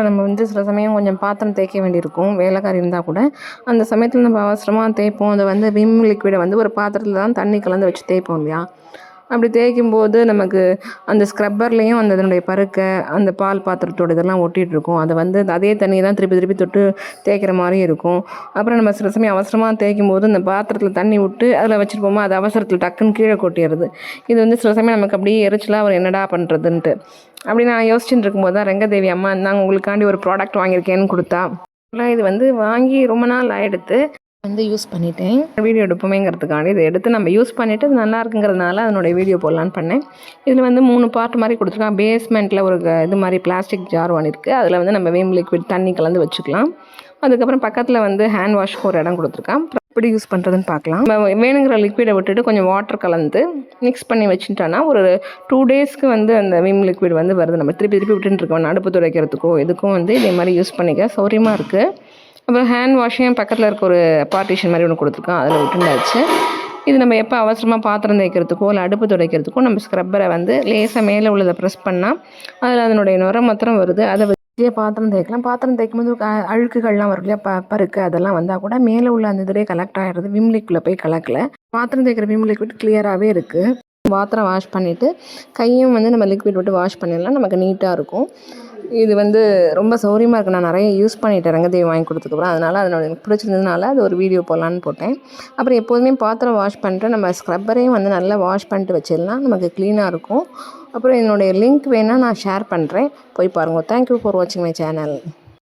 நம்ம வந்து சில சமயம் கொஞ்சம் பாத்திரம் தேய்க்க வேண்டியிருக்கும் வேலைக்காரி இருந்தால் கூட அந்த சமயத்தில் நம்ம அவசரமாக தேய்ப்போம். அதை வந்து விம் லிக்விடை வந்து ஒரு பாத்திரத்தில் தான் தண்ணி கலந்து வச்சு தேய்ப்போம் இல்லையா? அப்படி தேய்க்கும்போது நமக்கு அந்த ஸ்க்ரப்பர்லேயும் அந்த இதனுடைய பருக்கை அந்த பால் பாத்திரத்தோட இதெல்லாம் ஒட்டிகிட்ருக்கும். அதை வந்து அதே தண்ணியை தான் திருப்பி திருப்பி தொட்டு தேய்க்கிற மாதிரி இருக்கும். அப்புறம் நம்ம சில சமயம் அவசரமாக தேய்க்கும் போது அந்த பாத்திரத்தில் தண்ணி விட்டு அதில் வச்சுருப்போமா, அது அவசரத்தில் டக்குன்னு கீழே கொட்டிடுறது. இது வந்து சில சமயம் நமக்கு அப்படியே எரிச்சலாக அவர் என்னடா பண்ணுறதுன்ட்டு அப்படி நான் யோசிச்சுட்டு இருக்கும்போது தான் ரெங்கதேவி அம்மா இருந்தாங்க, உங்களுக்காண்டி ஒரு ப்ராடக்ட் வாங்கியிருக்கேன்னு கொடுத்தா. இது வந்து வாங்கி ரொம்ப நாள் ஆகிடுத்து வந்து யூஸ் பண்ணிட்டேன். வீடியோ எடுப்போமேங்கிறதுக்காண்டி இதை எடுத்து நம்ம யூஸ் பண்ணிவிட்டு அது நல்லா இருக்குங்கிறதுனால அதனுடைய வீடியோ போடலான்னு பண்ணேன். இதில் வந்து 3 பார்ட் மாதிரி கொடுத்துருக்கான். பேஸ்மெண்ட்டில் ஒரு இது மாதிரி பிளாஸ்டிக் ஜார் ஒன்று இருக்குது. அதில் வந்து நம்ம விம் லிக்விட் தண்ணி கலந்து வச்சுக்கலாம். அதுக்கப்புறம் பக்கத்தில் வந்து ஹேண்ட் வாஷ்க்கு ஒரு இடம் கொடுத்துருக்கான். எப்படி யூஸ் பண்ணுறதுன்னு பார்க்கலாம். நம்ம வேணுங்கிற லிக்விடை விட்டுட்டு கொஞ்சம் வாட்டர் கலந்து மிக்ஸ் பண்ணி வச்சுட்டோன்னா ஒரு 2 டேஸ்க்கு வந்து அந்த விம் லிக்விட் வந்து வருது. நம்ம திருப்பி திருப்பி விட்டுருக்கோம் அடுப்பு துடைக்கிறதுக்கோ எதுக்கும் வந்து இதே மாதிரி யூஸ் பண்ணிக்க சௌரியமாக இருக்குது. அப்புறம் ஹேண்ட் வாஷையும் பக்கத்தில் இருக்க ஒரு பார்ட்டிஷன் மாதிரி ஒன்று கொடுத்துருக்கோம், அதில் விட்டுண்டாச்சு. இது நம்ம எப்போ அவசரமாக பாத்திரம் தேய்க்கிறதுக்கோ இல்லை அடுப்பு துடைக்கிறதுக்கோ நம்ம ஸ்க்ரப்பரை வந்து லேசாக மேலே உள்ளதை ப்ரெஸ் பண்ணால் அதில் அதனுடைய நுர மாத்திரம் வருது. அதை வச்சு பாத்திரம் தேய்க்கலாம். பாத்திரம் தேய்க்கும் போது அழுக்குகள்லாம் வரும் இல்லையா, பருக்கு அதெல்லாம் வந்தால் கூட மேலே உள்ள அந்த இதிலே கலெக்ட் ஆகிடுது. விம் லிக்விடில் போய் கலக்கலை. பாத்திரம் தேய்க்கிற விம் லிக்விட் கிளியராகவே இருக்குது. பாத்திரம் வாஷ் பண்ணிவிட்டு கையும் வந்து நம்ம லிக்விட் விட்டு வாஷ் பண்ணிடலாம், நமக்கு நீட்டாக இருக்கும். இது வந்து ரொம்ப சௌரியமாக இருக்குது. நான் நிறைய யூஸ் பண்ணிட்டேன் ரெங்கதேவி வாங்கி கொடுத்ததுக்கப்புறம். அதனால் எனக்கு பிடிச்சிருந்ததுனால அது ஒரு வீடியோ போடலான்னு போட்டேன். அப்புறம் எப்போதுமே பாத்திரம் வாஷ் பண்ணிட்டு நம்ம ஸ்க்ரப்பரையும் வந்து நல்லா வாஷ் பண்ணிட்டு வச்சிடலாம், நமக்கு க்ளீனாக இருக்கும். அப்புறம் என்னுடைய லிங்க் வேணால் நான் ஷேர் பண்ணுறேன், போய் பாருங்கள். தேங்க்யூ ஃபார் வாட்சிங் மை சேனல்.